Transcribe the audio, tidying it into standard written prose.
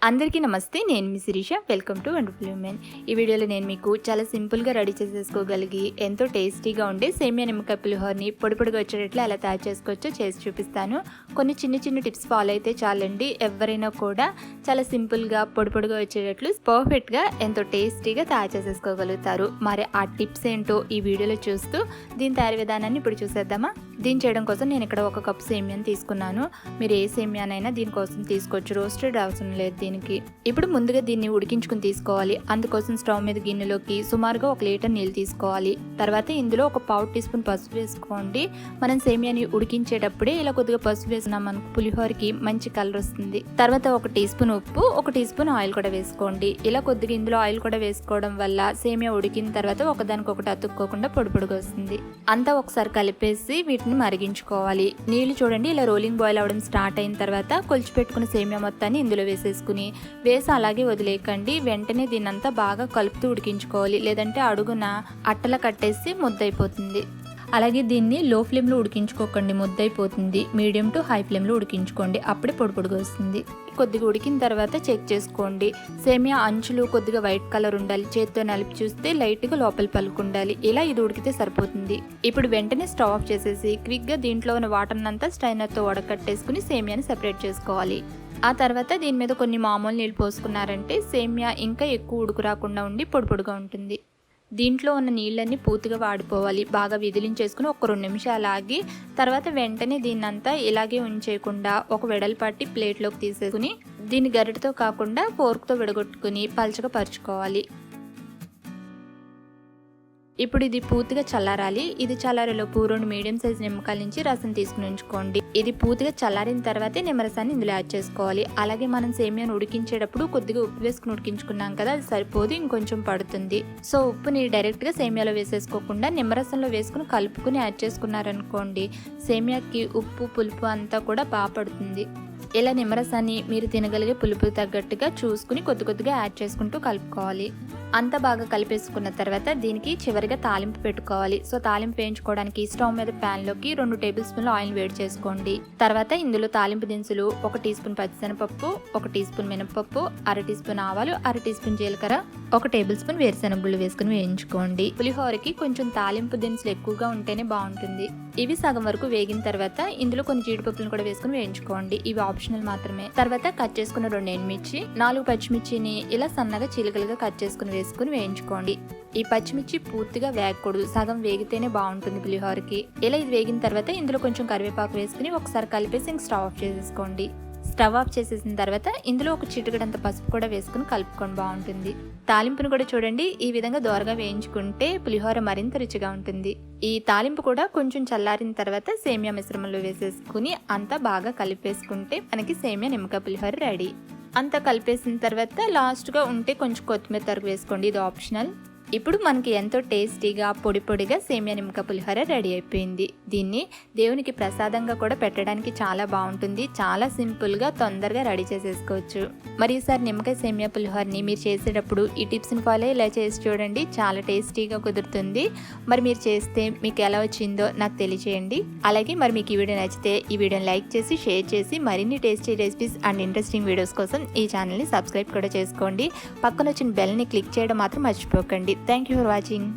అందరికీ నమస్తే. నేను మీ Shirisha. Welcome to wonderful women. ఈ వీడియోలో నేను మీకు చాలా సింపుల్గా రెడీ చేసేసుకోగలిగి ఎంతో టేస్టీగా ఉండే సేమియా నిమ్మకాయ పులిహోరని పొడి పొడిగా వచ్చేటట్లు ఎలా తయారు చేసుకోవచ్చో చేసి చూపిస్తాను. కొన్ని చిన్న చిన్న టిప్స్ ఫాలో అయితే చాలండి, ఎవరైనా కూడా చాలా సింపుల్గా పొడి పొడిగా వచ్చేటట్లు పర్ఫెక్ట్గా ఎంతో టేస్టీగా తయారు చేసేసుకోగలుగుతారు. మరి ఆ టిప్స్ ఏంటో ఈ వీడియోలో చూస్తూ దీని తయారీ విధానాన్ని ఇప్పుడు చూసేద్దామా. దీన్ని చేయడం కోసం నేను ఇక్కడ 1 కప్ సేమియాని తీసుకున్నాను. మీరు ఏ సేమియానైనా దీనికోసం తీసుకోవచ్చు, రోస్టెడ్ అవసరం లేదు దీనికి. ఇప్పుడు ముందుగా దీన్ని ఉడికించుకుని తీసుకోవాలి. అందుకోసం స్టవ్ మీద గిన్నెలోకి సుమారుగా 1 లీటర్ నీళ్ళు తీసుకోవాలి. తర్వాత ఇందులో 1 పావు టీ స్పూన్ పసుపు వేసుకోండి. మనం సేమియాని ఉడికించేటప్పుడే ఇలా కొద్దిగా పసుపు వేసుకున్నాం మనకు పులిహోరకి మంచి కలర్ వస్తుంది. తర్వాత 1 టీ స్పూన్ ఉప్పు, 1 టీ స్పూన్ ఆయిల్ కూడా వేసుకోండి. ఇలా కొద్దిగా ఇందులో ఆయిల్ కూడా వేసుకోవడం వల్ల సేమియా ఉడికిన తర్వాత ఒకదానికొకటి అతుక్కోకుండా పొడి పొడిగా వస్తుంది. అంతా ఒకసారి కలిపేసి వీటిని మరిగించుకోవాలి. నీళ్లు చూడండి ఇలా రోలింగ్ బాయిల్ అవడం స్టార్ట్ అయిన తర్వాత కొలిచి పెట్టుకున్న సేమియా మొత్తాన్ని ఇందులో వేసేసుకుని అలాగే వదిలేకండి. వెంటనే దీన్నంతా బాగా కలుపుతూ ఉడికించుకోవాలి, లేదంటే అడుగున అట్టలా కట్టేసి ముద్దయిపోతుంది. అలాగే దీన్ని లో ఫ్లేమ్లో ఉడికించుకోకండి, ముద్దయిపోతుంది. మీడియం టు హై ఫ్లేమ్లో ఉడికించుకోండి, అప్పుడే పొడి పొడిగా వస్తుంది. కొద్దిగా ఉడికిన తర్వాత చెక్ చేసుకోండి. సేమియా అంచులు కొద్దిగా వైట్ కలర్ ఉండాలి. చేత్తో నలిపి చూస్తే లైట్గా లోపల పలుకుండాలి. ఇలా ఇది ఉడికితే సరిపోతుంది. ఇప్పుడు వెంటనే స్టవ్ ఆఫ్ చేసేసి క్విక్గా దీంట్లో ఉన్న వాటర్ అంతా స్ట్రైనర్తో వడకట్టేసుకుని సేమియాని సెపరేట్ చేసుకోవాలి. ఆ తర్వాత దీని మీద కొన్ని మామూలు నీళ్ళు పోసుకున్నారంటే సేమియా ఇంకా ఎక్కువ ఉడుకు రాకుండా ఉండి పొడి పొడిగా ఉంటుంది. దీంట్లో ఉన్న నీళ్ళన్నీ పూర్తిగా వాడిపోవాలి. బాగా విదిలించేసుకుని 1-2 నిమిషాలు ఆగి తర్వాత వెంటనే దీన్నంతా ఇలాగే ఉంచేయకుండా ఒక వెడల్పాటి ప్లేట్లోకి తీసేసుకుని దీన్ని గరిటతో కాకుండా ఫోర్క్తో విడగొట్టుకుని పల్చగా పరుచుకోవాలి. ఇప్పుడు ఇది పూర్తిగా చల్లారాలి. ఇది చల్లారేలోపు 2 మీడియం సైజ్ నిమ్మకాయల నుంచి రసం తీసుకుని ఉంచుకోండి. ఇది పూర్తిగా చల్లారిన తర్వాతే నిమ్మరసాన్ని ఇందులో యాడ్ చేసుకోవాలి. అలాగే మనం సేమియాను ఉడికించేటప్పుడు కొద్దిగా ఉప్పు వేసుకుని ఉడికించుకున్నాం కదా, అది సరిపోదు, ఇంకొంచెం పడుతుంది. సో ఉప్పుని డైరెక్ట్గా సేమియాలో వేసేసుకోకుండా నిమ్మరసంలో వేసుకుని కలుపుకుని యాడ్ చేసుకున్నారనుకోండి, సేమియాకి ఉప్పు పులుపు అంతా కూడా బాగా పడుతుంది. ఇలా నిమ్మరసాన్ని మీరు తినగలిగే పులుపు తగ్గట్టుగా చూసుకుని కొద్ది కొద్దిగా యాడ్ చేసుకుంటూ కలుపుకోవాలి. అంతా బాగా కలిపేసుకున్న తర్వాత దీనికి చివరిగా తాలింపు పెట్టుకోవాలి. సో తాలింపు వేయించుకోవడానికి స్టవ్ మీద ప్యాన్లోకి 2 టేబుల్ స్పూన్ల ఆయిల్ వేడి చేసుకోండి. తర్వాత ఇందులో తాలింపు దినుసులు 1 టీ స్పూన్ పచ్చిశనగపప్పు, 1 టీ స్పూన్ మినపప్పు, 1/2 టీ స్పూన్ ఆవాలు, 1/2 టీ స్పూన్ జీలకర్ర, 1 టేబుల్ స్పూన్ వేరుశెనగ గుళ్ళు వేసుకుని వేయించుకోండి. పులిహోరకి కొంచెం తాలింపు దినుసులు ఎక్కువగా ఉంటేనే బాగుంటుంది. ఇవి సగం వరకు వేగిన తర్వాత ఇందులో కొన్ని జీడిపప్పులను కూడా వేసుకుని వేయించుకోండి. ఇవి ఆప్షనల్ మాత్రమే. తర్వాత కట్ చేసుకున్న 2 ఎండుమిర్చి, 4 పచ్చిమిర్చిని ఇలా సన్నగా చీలికలుగా కట్ చేసుకుని వేసుకుని వేయించుకోండి. ఈ పచ్చిమిర్చి పూర్తిగా వేగకూడదు, సగం వేగితేనే బాగుంటుంది పులిహోరకి. ఇలా ఇది వేగిన తర్వాత ఇందులో కొంచెం కరివేపాకు వేసుకుని ఒకసారి కలిపేసి స్టవ్ ఆఫ్ చేసేసుకోండి. స్టవ్ ఆఫ్ చేసేసిన తర్వాత ఇందులో 1 చిటికెడంత పసుపు కూడా వేసుకుని కలుపుకొని బాగుంటుంది. తాలింపును కూడా చూడండి ఈ విధంగా దోరగా వేయించుకుంటే పులిహోర మరింత రుచిగా ఉంటుంది. ఈ తాలింపు కూడా కొంచెం చల్లారిన తర్వాత సేమియా మిశ్రమంలో వేసేసుకుని అంతా బాగా కలిపేసుకుంటే మనకి సేమియా నిమ్మకాయ పులిహోర రెడీ. అంతా కలిపేసిన తర్వాత లాస్ట్గా ఉంటే కొంచెం కొత్తిమీర తరుగు వేసుకోండి, ఇది ఆప్షనల్. ఇప్పుడు మనకి ఎంతో టేస్టీగా పొడి పొడిగా సేమియా నిమ్మకాయ పులిహోర రెడీ అయిపోయింది. దీన్ని దేవునికి ప్రసాదంగా కూడా పెట్టడానికి చాలా బాగుంటుంది. చాలా సింపుల్గా తొందరగా రెడీ చేసేసుకోవచ్చు. మరి ఈసారి నిమ్మకాయ సేమియా పులిహోరని మీరు చేసేటప్పుడు ఈ టిప్స్ని ఫాలో ఇలా చేసి చూడండి, చాలా టేస్టీగా కుదురుతుంది. మరి మీరు చేస్తే మీకు ఎలా వచ్చిందో నాకు తెలియచేయండి. అలాగే మరి మీకు ఈ వీడియో నచ్చితే ఈ వీడియోని లైక్ చేసి షేర్ చేసి మరిన్ని tasty recipes and interesting videos కోసం ఈ ఛానల్ని సబ్స్క్రైబ్ కూడా చేసుకోండి. పక్కన వచ్చిన బెల్ని క్లిక్ చేయడం మాత్రం మర్చిపోకండి. Thank you for watching.